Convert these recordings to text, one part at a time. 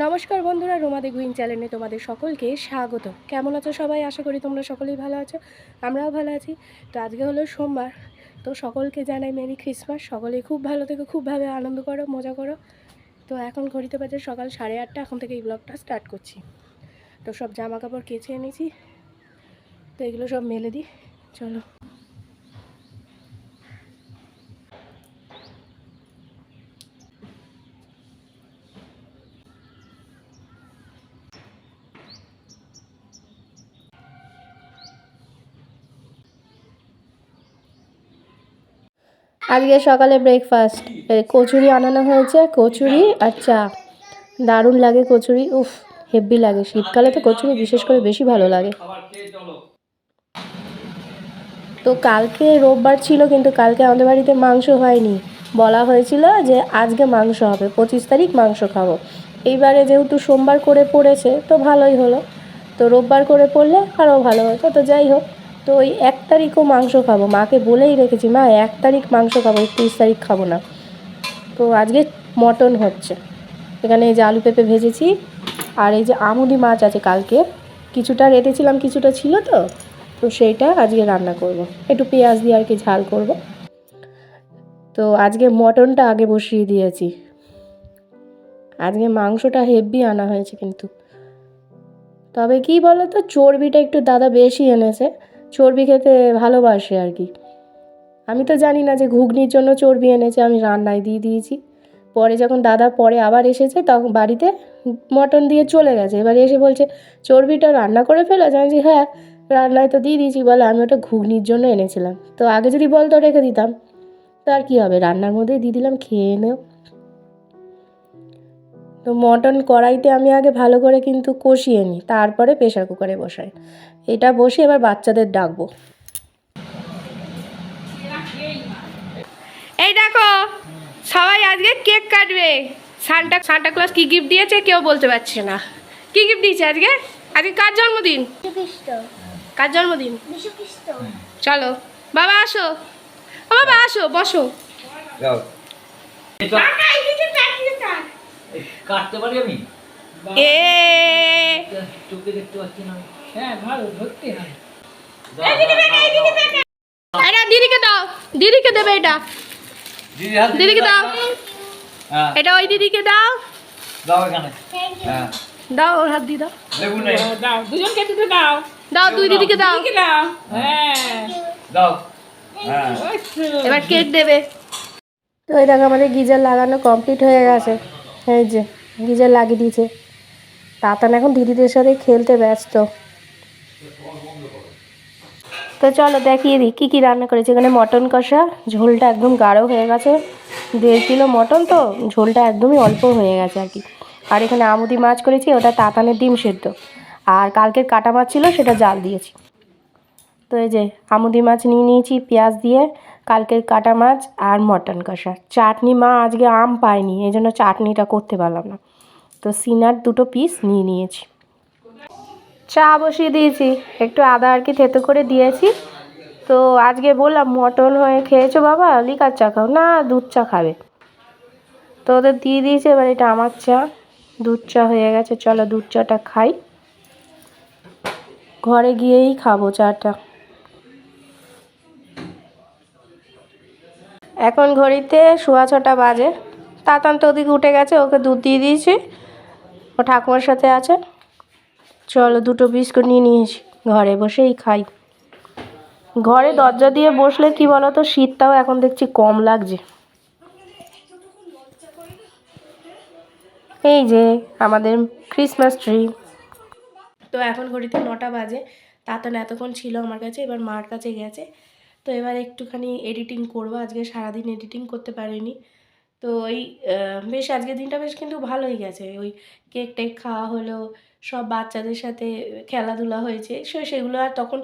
নমস্কার বন্ধুরা, রোমাদি গুইন চ্যানেলে তোমাদের সকলকে স্বাগত। কেমন আছো সবাই? আশা করি তোমরা সকলেই ভালো আছো, আমরাও ভালো আছি। তো আজকে হলো সোমবার, তো সকলকে জানাই মেরি ক্রিসমাস। সকলেই খুব ভালো থেকো, খুবভাবে আনন্দ করো, মজা করো। তো এখন ঘড়িতে বাজে সকাল 8:30, এখন থেকে এই ব্লগটা স্টার্ট করছি। তো সব জামা কাপড় কেচে এনেছি, তো এগুলো সব মেলে দিই, চলো। আজকে সকালে ব্রেকফাস্ট কচুরি আনানো হয়েছে, কচুরি আর চা। দারুণ লাগে কচুরি, উফ হেভি লাগে। শীতকালে তো কচুরি বিশেষ করে বেশি ভালো লাগে। তো কালকে রোববার ছিল, কিন্তু কালকে আমাদের বাড়িতে মাংস হয়নি। বলা হয়েছিল যে আজকে মাংস হবে, 25 তারিখ মাংস খাবো। এইবারে যেহেতু সোমবার করে পড়েছে তো ভালোই হলো, তো রোববার করে পড়লে আরও ভালো হতো। তো যাই হোক, তো ওই 1 তারিখও মাংস খাবো। মাকে বলেই রেখেছি, মা 1 তারিখ মাংস খাবো, 31 তারিখ খাবো না। তো আজকে মটন হচ্ছে। এখানে এই যে আলু পেঁপে ভেজেছি, আর এই যে আমুদি মাছ আছে কালকে, কিছুটা রেঁধেছিলাম, কিছুটা ছিল, তো সেইটা আজকে রান্না করব, একটু পেঁয়াজ দিয়ে আর কি ঝাল করব। তো আজকে মটনটা আগে বসিয়ে দিয়েছি। আজকে মাংসটা হেভি আনা হয়েছে কিন্তু। তবে কি বলো তো, চর্বিটা একটু দাদা বেশি এনেছে, চর্বি খেতে ভালোবাসে আর কি। আমি তো জানি না যে ঘুগনির জন্য চর্বি এনেছে, আমি রান্নায় দিয়ে দিয়েছি। পরে যখন দাদা পরে আবার এসেছে, তখন বাড়িতে মটন দিয়ে চলে গেছে। এবারে এসে বলছে চর্বিটা রান্না করে ফেলো। জানি হ্যাঁ, রান্নায় তো দিয়ে দিয়েছি। বলে আমি ওটা ঘুগনির জন্য এনেছিলাম। তো আগে যদি বলতো রেখে দিতাম, তো আর কী হবে, রান্নার মধ্যেই দিয়ে দিলাম, খেয়ে নেও। তো মটন কড়াইতে আমি আগে ভালো করে কিন্তু কষিয়ে নিই, তারপরে প্রেশার কুকারে বসাই। এটা বসে এবার বাচ্চাদের ডাকবো। এই দেখো, সবাই আজকে কেক কাটবে। সান্টা ক্লজ কি গিফট দিয়েছে কেউ বলতে পারছে না। কি গিফট দিয়েছে আজকে? আজকে কার জন্মদিন? কার জন্মদিন? চলো বাবা, আসো। ও বাবা আসো, বসো। কাটতে পারি আমি? চোখে দেখতে পাচ্ছি না। হ্যাঁ ভালো ধরতে হয়। এটা দিদিকে দাও, দিদিকে দেবে এটা। দিদিকে দাও, এটা ওই দিদিকে দাও। দাও এখানে, হ্যাঁ দাও, ওর হাত দিয়ে দাও। দাও দুজনকে দিতে দাও, দাও দুই দিদিকে দাও, হ্যাঁ দাও। এবার কেক দেবে। তো এই দেখো আমাদের গিজার লাগানো কমপ্লিট হয়ে গেছে। এই যে গিজার লাগিয়ে দিয়েছে। তাতান এখন দিদিদের সাথে খেলতে ব্যস্ত। তো চলো দেখিয়ে দিই কী কী রান্না করেছি। এখানে মটন কষা, ঝোলটা একদম গাঢ় হয়ে গেছে। 1.5 কিলো মটন, তো ঝোলটা একদমই অল্প হয়ে গেছে আর কি। আর এখানে আমুদি মাছ করেছি, ওটা তাতানের ডিম সেদ্ধ। আর কালকের কাটা মাছ ছিল, সেটা জাল দিয়েছি। তো এই যে আমুদি মাছ নিয়ে নিয়েছি পেঁয়াজ দিয়ে, কালকের কাটা মাছ আর মটন কষা। চাটনি মা আজকে আম পায়নি, এই জন্য চাটনিটা করতে পারলাম না। তো সিনার 2 পিস নিয়ে নিয়েছি। চা বসিয়ে দিয়েছি, একটু আদা আর কি থেতো করে দিয়েছি। তো আজকে বললাম মটন হয়ে খেয়েছো বাবা, লিকার চা খাও না, দুধ চা খাবে। তো ওদের দিয়ে দিয়েছে, এবার এটা আমার চা, দুধ চা হয়ে গেছে। চলো দুধ চাটা খাই, ঘরে গিয়েই খাবো চাটা। এখন ঘড়িতে 6:15 বাজে। তাতান তো ওদিকে উঠে গেছে, ওকে দুধ দিয়ে দিয়েছি, ও ঠাকুমার সাথে আছে। চলো 2 বিস্কুট নিয়ে নিয়েছি, ঘরে বসেই খাই। ঘরে দরজা দিয়ে বসলে কি বলো তো, শীতটাও এখন দেখছি কম লাগছে। এই যে আমাদের ক্রিসমাস ট্রি। তো এখন ঘড়িতে 9টা বাজে। তাতান এতক্ষণ ছিল আমার কাছে, এবার মার কাছে গেছে। তো এবার একটুখানি এডিটিং করবো, আজকে সারাদিন এডিটিং করতে পারিনি। তো ওই বেশ আজকের দিনটা বেশ কিন্তু ভালোই গেছে। ওই কেক টেক খাওয়া হলো, সব বাচ্চাদের সাথে খেলাধুলা হয়েছে, সেগুলো। আর তখন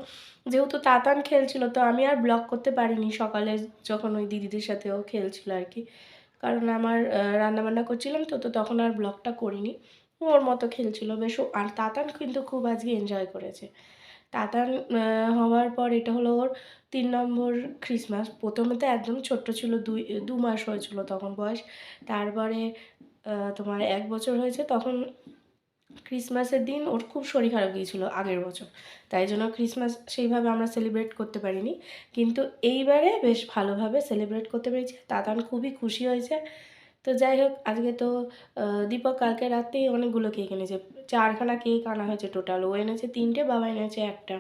যেহেতু তাতান খেলছিল, তো আমি আর ব্লগ করতে পারিনি সকালে, যখন ওই দিদিদের সাথেও খেলছিল আর কি। কারণ আমার রান্নাবান্না করছিলাম, তো তখন আর ব্লগটা করিনি। ওর মতো খেলছিল বেশ। আর তাতান কিন্তু খুব আজকে এনজয় করেছে। তাতান হওয়ার পর এটা হলো ওর 3 নম্বর ক্রিসমাস। প্রথমে তো একদম ছোট্ট ছিল, 2 মাস হয়েছিল তখন বয়স। তারপরে তোমার 1 বছর হয়েছে। তখন ক্রিসমাসের দিন ওর খুব শরীর খারাপ গিয়েছিলো আগের বছর, তাই জন্য ক্রিসমাস সেইভাবে আমরা সেলিব্রেট করতে পারিনি, কিন্তু এইবারে বেশ ভালোভাবে সেলিব্রেট করতে পেরেছি। তাতান খুবই খুশি হয়েছে। তো যাই হোক, আজকে তো দীপক কালকে রাতেই অনেকগুলো কেক এনেছে, 4খানা কেক আনা হয়েছে টোটাল। ও এনেছে 3টে, বাবা এনেছে 1টা।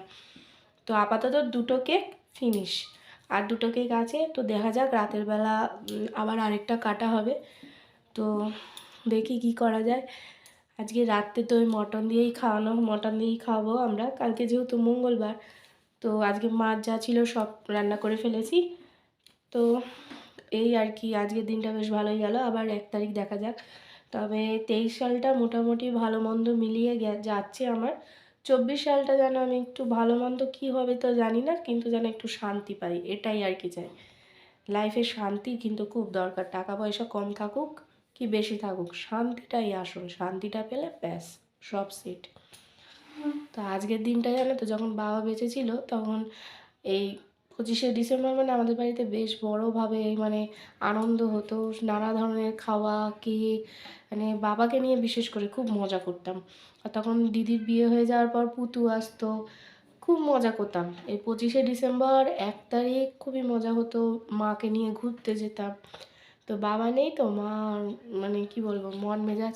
তো আপাতত 2টো কেক ফিনিশ, আর 2টো কেক আছে। তো দেখা যাক, রাতের বেলা আবার আরেকটা কাটা হবে। তো দেখি কি করা যায়। আজকে রাত্রে তো ওই মটন দিয়েই খাওয়াবো আমরা। কালকে যেহেতু মঙ্গলবার, তো আজকে মাছ যা ছিল সব রান্না করে ফেলেছি। তো এই আর কি, আজকের দিনটা বেশ ভালোই গেল। আবার 1 তারিখ দেখা যাক। তবে 23 সালটা মোটামুটি ভালো মন্দ মিলিয়ে যাচ্ছে আমার। 24 সালটা যেন আমি একটু ভালো মন্দ কী হবে তো জানি না, কিন্তু যেন একটু শান্তি পাই, এটাই আর কি চাই। লাইফে শান্তি কিন্তু খুব দরকার, টাকা পয়সা কম থাকুক কি বেশি থাকুক, শান্তিটাই আসল। শান্তিটা পেলে ব্যাস সব সেট। তো আজকের দিনটা জানো তো, যখন বাবা বেঁচে ছিল তখন এই 25শে ডিসেম্বর মানে আমাদের বাড়িতে বেশ বড়োভাবে মানে আনন্দ হতো, নানা ধরনের খাওয়া, কেক, মানে বাবাকে নিয়ে বিশেষ করে খুব মজা করতাম। আর তখন দিদির বিয়ে হয়ে যাওয়ার পর পুতু আসতো, খুব মজা করতাম। এই 25শে ডিসেম্বর 1 তারিখ খুবই মজা হতো, মাকে নিয়ে ঘুরতে যেতাম। তো বাবা নেই, তো মা মানে কি বলবো, মন মেজাজ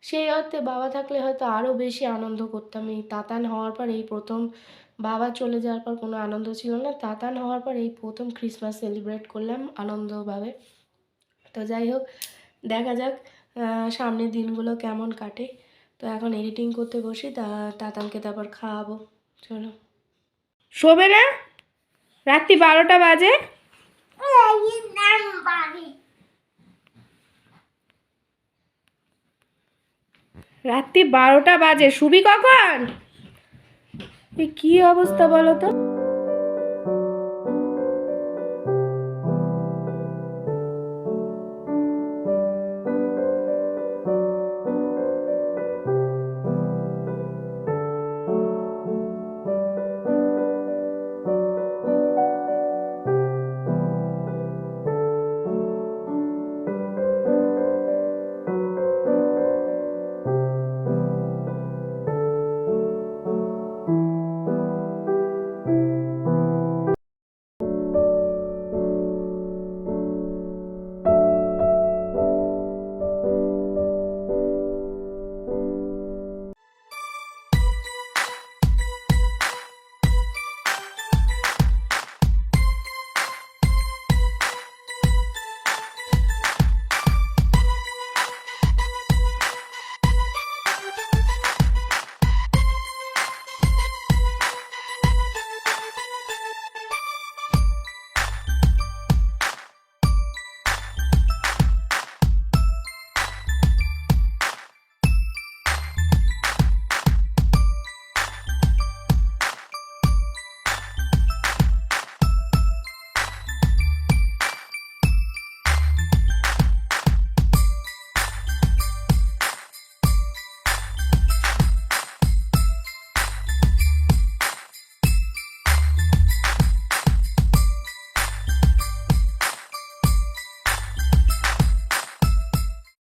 সেই অর্থে বাবা থাকলে হয়তো আরও বেশি আনন্দ করতাম। এই তাতান হওয়ার পর এই প্রথম, বাবা চলে যাওয়ার পর কোনো আনন্দ ছিল না, তাতান হওয়ার পর এই প্রথম ক্রিসমাস সেলিব্রেট করলাম আনন্দভাবে। তো যাই হোক, দেখা যাক সামনের দিনগুলো কেমন কাটে। তো এখন এডিটিং করতে বসি, তাতানকে তারপর খাওয়াবো। চলো, শোবে না? রাত্রি 12টা বাজে। রাত্রি 12টা বাজে, শুবি কখন? কি অবস্থা বলো তো।